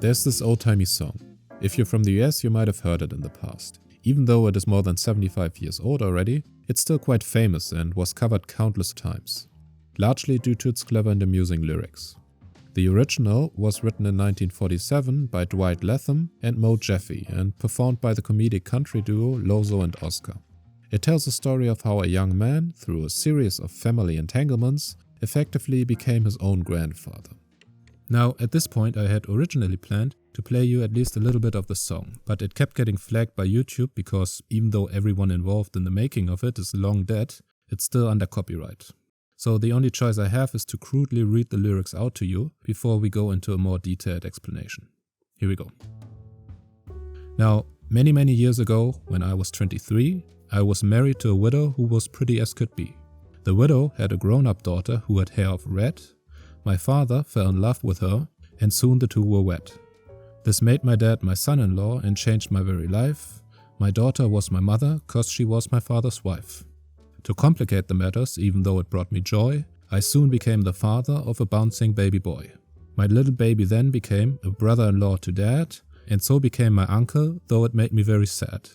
There's this old-timey song. If you're from the US, you might have heard it in the past. Even though it is more than 75 years old already, it's still quite famous and was covered countless times, largely due to its clever and amusing lyrics. The original was written in 1947 by Dwight Latham and Mo Jeffy and performed by the comedic country duo Lozo and Oscar. It tells the story of how a young man, through a series of family entanglements, effectively became his own grandfather. Now, at this point I had originally planned to play you at least a little bit of the song, but it kept getting flagged by YouTube because even though everyone involved in the making of it is long dead, it's still under copyright. So the only choice I have is to crudely read the lyrics out to you before we go into a more detailed explanation. Here we go. Now, many years ago, when I was 23, I was married to a widow who was pretty as could be. The widow had a grown-up daughter who had hair of red. My father fell in love with her, and soon the two were wed. This made my dad my son-in-law and changed my very life. My daughter was my mother, cause she was my father's wife. To complicate the matters, even though it brought me joy, I soon became the father of a bouncing baby boy. My little baby then became a brother-in-law to dad, and so became my uncle, though it made me very sad.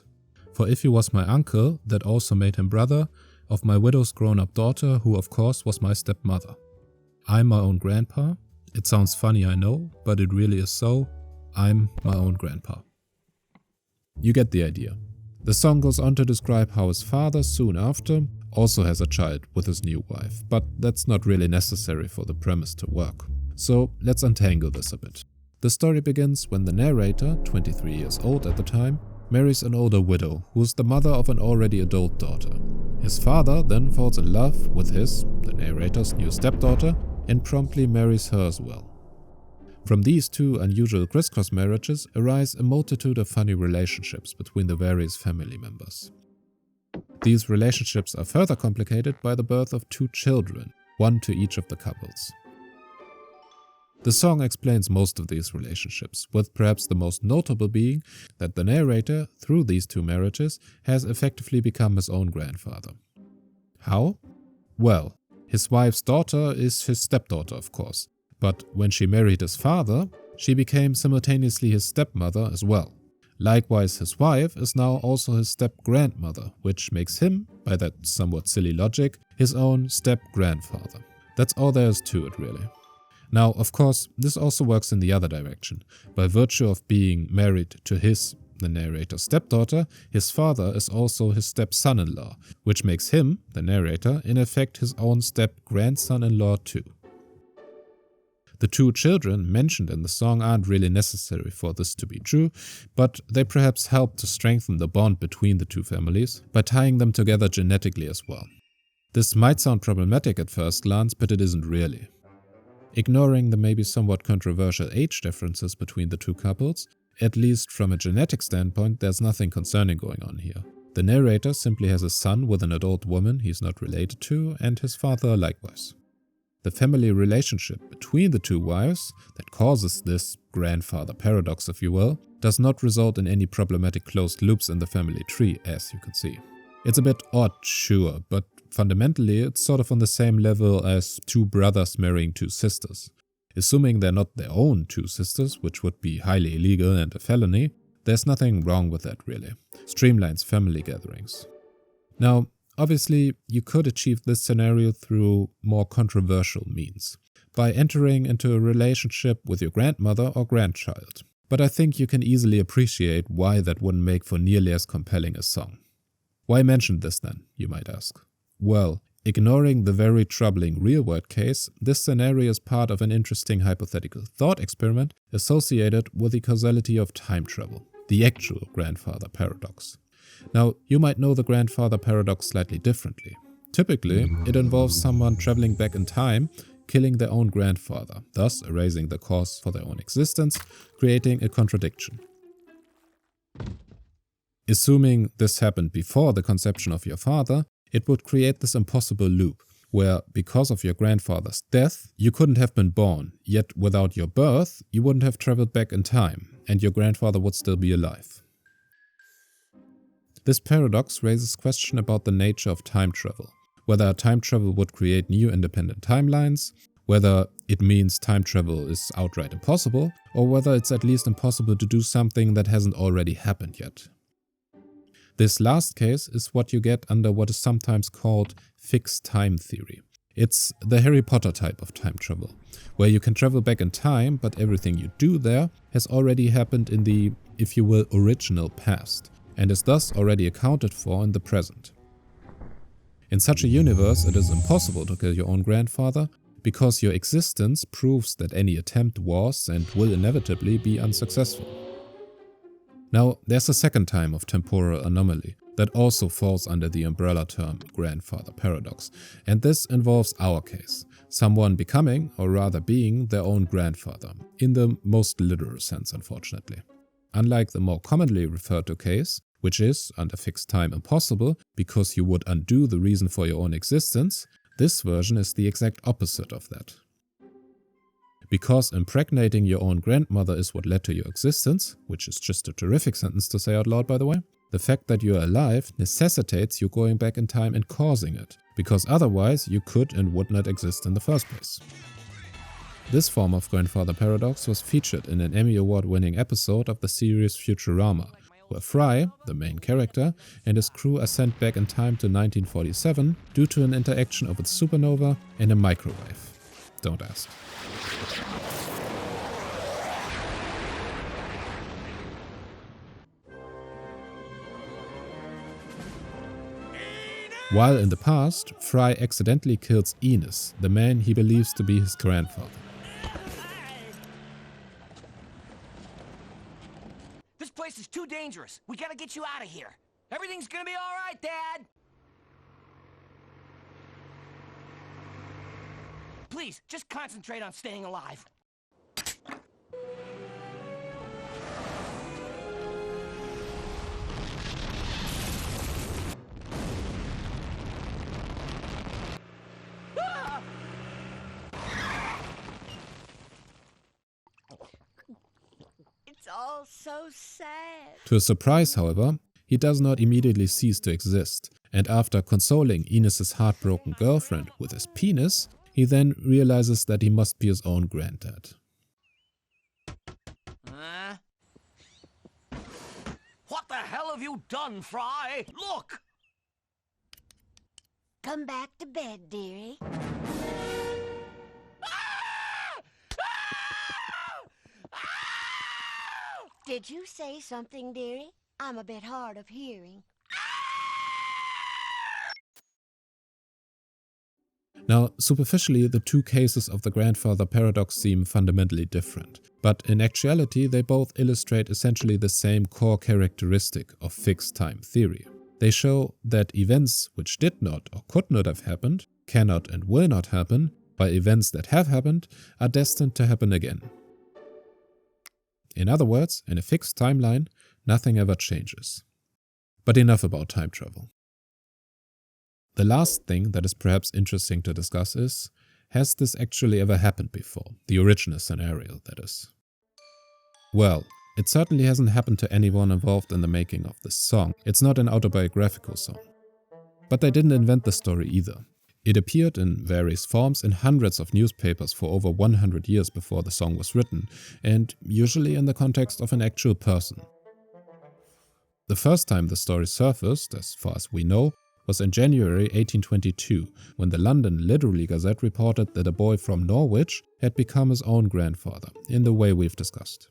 For if he was my uncle, that also made him brother of my widow's grown-up daughter, who of course was my stepmother. I'm my own grandpa. It sounds funny, I know, but it really is so. I'm my own grandpa. You get the idea. The song goes on to describe how his father, soon after, also has a child with his new wife, but that's not really necessary for the premise to work. So let's untangle this a bit. The story begins when the narrator, 23 years old at the time, marries an older widow who is the mother of an already adult daughter. His father then falls in love with the narrator's new stepdaughter, and promptly marries her as well. From these two unusual crisscross marriages arise a multitude of funny relationships between the various family members. These relationships are further complicated by the birth of two children, one to each of the couples. The song explains most of these relationships, with perhaps the most notable being that the narrator, through these two marriages, has effectively become his own grandfather. How? Well, his wife's daughter is his stepdaughter, of course, but when she married his father, she became simultaneously his stepmother as well. Likewise, his wife is now also his step-grandmother, which makes him, by that somewhat silly logic, his own step-grandfather. That's all there is to it, really. Now, of course, this also works in the other direction. By virtue of being married to the narrator's stepdaughter, his father is also his step-son-in-law, which makes him, the narrator, in effect his own step-grandson-in-law too. The two children mentioned in the song aren't really necessary for this to be true, but they perhaps help to strengthen the bond between the two families by tying them together genetically as well. This might sound problematic at first glance, but it isn't really. Ignoring the maybe somewhat controversial age differences between the two couples, at least from a genetic standpoint, there's nothing concerning going on here. The narrator simply has a son with an adult woman he's not related to, and his father likewise. The family relationship between the two wives, that causes this grandfather paradox if you will, does not result in any problematic closed loops in the family tree, as you can see. It's a bit odd, sure, but fundamentally it's sort of on the same level as two brothers marrying two sisters. Assuming they're not their own two sisters, which would be highly illegal and a felony, there's nothing wrong with that really. Streamlines family gatherings. Now, obviously, you could achieve this scenario through more controversial means, by entering into a relationship with your grandmother or grandchild. But I think you can easily appreciate why that wouldn't make for nearly as compelling a song. Why mention this then, you might ask? Well, ignoring the very troubling real-world case, this scenario is part of an interesting hypothetical thought experiment associated with the causality of time travel, the actual grandfather paradox. Now, you might know the grandfather paradox slightly differently. Typically, it involves someone traveling back in time, killing their own grandfather, thus erasing the cause for their own existence, creating a contradiction. Assuming this happened before the conception of your father, it would create this impossible loop, where because of your grandfather's death, you couldn't have been born, yet without your birth, you wouldn't have traveled back in time, and your grandfather would still be alive. This paradox raises question about the nature of time travel, whether time travel would create new independent timelines, Whether it means time travel is outright impossible, or whether it's at least impossible to do something that hasn't already happened yet. This last case is what you get under what is sometimes called fixed time theory. It's the Harry Potter type of time travel, where you can travel back in time, but everything you do there has already happened in the, if you will, original past, and is thus already accounted for in the present. In such a universe, it is impossible to kill your own grandfather, because your existence proves that any attempt was and will inevitably be unsuccessful. Now, there's a second type of temporal anomaly that also falls under the umbrella term grandfather paradox, and this involves our case, someone becoming, or rather being, their own grandfather, in the most literal sense, unfortunately. Unlike the more commonly referred to case, which is, under fixed time, impossible because you would undo the reason for your own existence, this version is the exact opposite of that. Because impregnating your own grandmother is what led to your existence, which is just a terrific sentence to say out loud, by the way, the fact that you're alive necessitates you going back in time and causing it, because otherwise you could and would not exist in the first place. This form of grandfather paradox was featured in an Emmy Award-winning episode of the series Futurama, where Fry, the main character, and his crew are sent back in time to 1947 due to an interaction of a supernova and a microwave. Don't ask. While in the past, Fry accidentally kills Enos, the man he believes to be his grandfather. This place is too dangerous. We gotta get you out of here. Everything's gonna be all right, Dad. Please, just concentrate on staying alive. It's all so sad. To his surprise, however, he does not immediately cease to exist, and after consoling Enos' heartbroken girlfriend with his penis, he then realizes that he must be his own granddad. What the hell have you done, Fry? Look! Come back to bed, dearie. Did you say something, dearie? I'm a bit hard of hearing. Now, superficially, the two cases of the grandfather paradox seem fundamentally different, but in actuality they both illustrate essentially the same core characteristic of fixed time theory. They show that events which did not or could not have happened, cannot and will not happen, while events that have happened are destined to happen again. In other words, in a fixed timeline, nothing ever changes. But enough about time travel. The last thing that is perhaps interesting to discuss is, has this actually ever happened before? The original scenario, that is. Well, it certainly hasn't happened to anyone involved in the making of this song. It's not an autobiographical song. But they didn't invent the story either. It appeared in various forms in hundreds of newspapers for over 100 years before the song was written, and usually in the context of an actual person. The first time the story surfaced, as far as we know, was in January 1822, when the London Literary Gazette reported that a boy from Norwich had become his own grandfather, in the way we've discussed.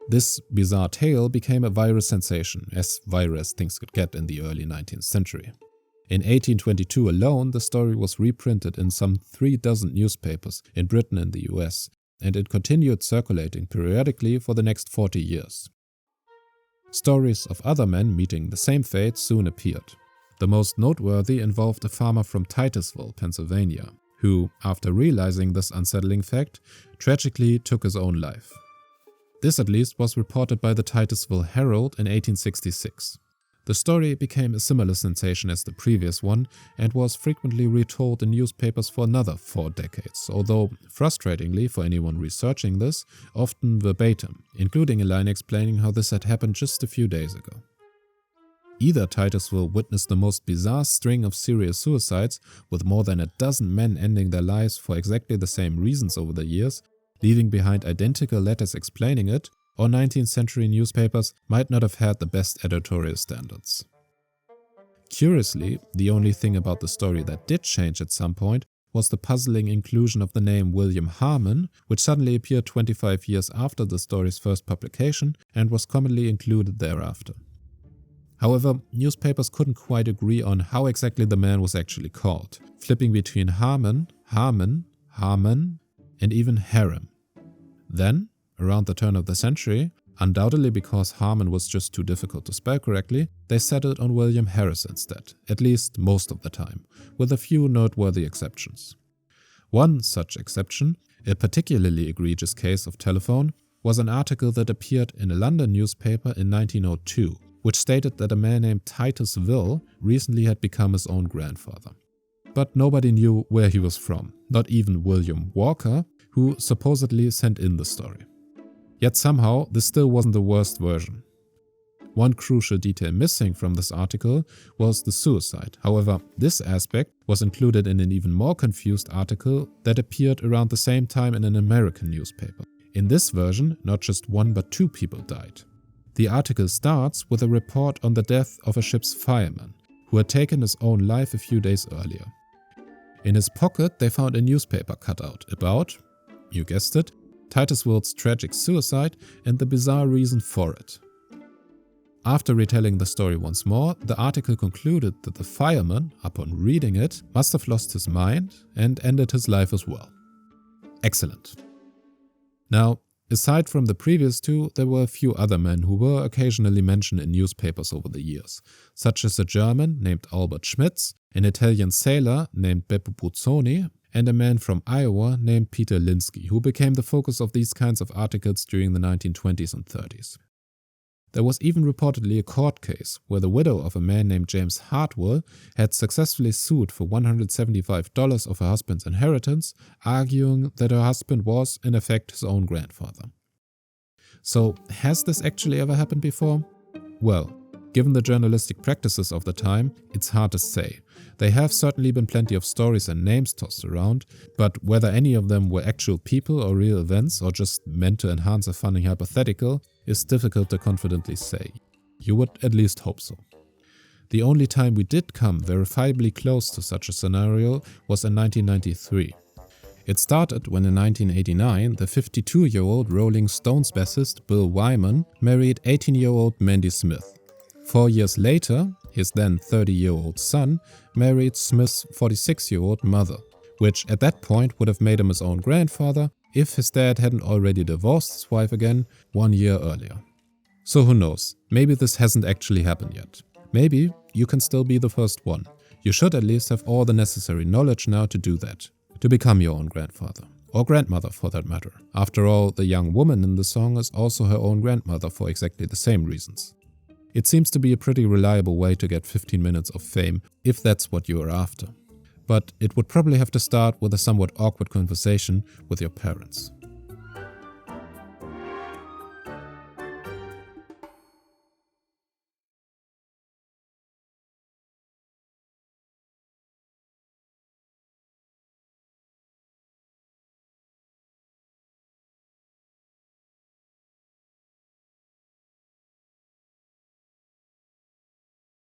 This bizarre tale became a viral sensation, as viral as things could get in the early 19th century. In 1822 alone, the story was reprinted in some 36 newspapers in Britain and the US, and it continued circulating periodically for the next 40 years. Stories of other men meeting the same fate soon appeared. The most noteworthy involved a farmer from Titusville, Pennsylvania, who, after realizing this unsettling fact, tragically took his own life. This at least was reported by the Titusville Herald in 1866. The story became a similar sensation as the previous one and was frequently retold in newspapers for another 4 decades, although, frustratingly for anyone researching this, often verbatim, including a line explaining how this had happened just a few days ago. Either Titusville witnessed the most bizarre string of serious suicides, with more than a dozen men ending their lives for exactly the same reasons over the years, leaving behind identical letters explaining it, or 19th century newspapers might not have had the best editorial standards. Curiously, the only thing about the story that did change at some point was the puzzling inclusion of the name William Harmen, which suddenly appeared 25 years after the story's first publication and was commonly included thereafter. However, newspapers couldn't quite agree on how exactly the man was actually called, flipping between Harmen, Harmen, Harmen, and even Harem. Then, around the turn of the century, undoubtedly because Harmen was just too difficult to spell correctly, they settled on William Harris instead, at least most of the time, with a few noteworthy exceptions. One such exception, a particularly egregious case of telephone, was an article that appeared in a London newspaper in 1902, which stated that a man named Titusville recently had become his own grandfather. But nobody knew where he was from, not even William Walker, who supposedly sent in the story. Yet somehow, this still wasn't the worst version. One crucial detail missing from this article was the suicide. However, this aspect was included in an even more confused article that appeared around the same time in an American newspaper. In this version, not just one but two people died. The article starts with a report on the death of a ship's fireman, who had taken his own life a few days earlier. In his pocket, they found a newspaper cutout about, you guessed it, Titusville's tragic suicide and the bizarre reason for it. After retelling the story once more, the article concluded that the fireman, upon reading it, must have lost his mind and ended his life as well. Excellent. Now, aside from the previous two, there were a few other men who were occasionally mentioned in newspapers over the years, such as a German named Albert Schmitz, an Italian sailor named Beppo Bruzoni, and a man from Iowa named Peter Linsky, who became the focus of these kinds of articles during the 1920s and 30s. There was even reportedly a court case where the widow of a man named James Hartwell had successfully sued for $175 of her husband's inheritance, arguing that her husband was, in effect, his own grandfather. So, has this actually ever happened before? Well, given the journalistic practices of the time, it's hard to say. There have certainly been plenty of stories and names tossed around, but whether any of them were actual people or real events or just meant to enhance a funny hypothetical is difficult to confidently say. You would at least hope so. The only time we did come verifiably close to such a scenario was in 1993. It started when in 1989 the 52-year-old Rolling Stones bassist Bill Wyman married 18-year-old Mandy Smith. 4 years later, his then 30-year-old son married Smith's 46-year-old mother, which at that point would have made him his own grandfather if his dad hadn't already divorced his wife again 1 year earlier. So who knows, maybe this hasn't actually happened yet. Maybe you can still be the first one. You should at least have all the necessary knowledge now to do that, to become your own grandfather. Or grandmother for that matter. After all, the young woman in the song is also her own grandmother for exactly the same reasons. It seems to be a pretty reliable way to get 15 minutes of fame, if that's what you are after. But it would probably have to start with a somewhat awkward conversation with your parents.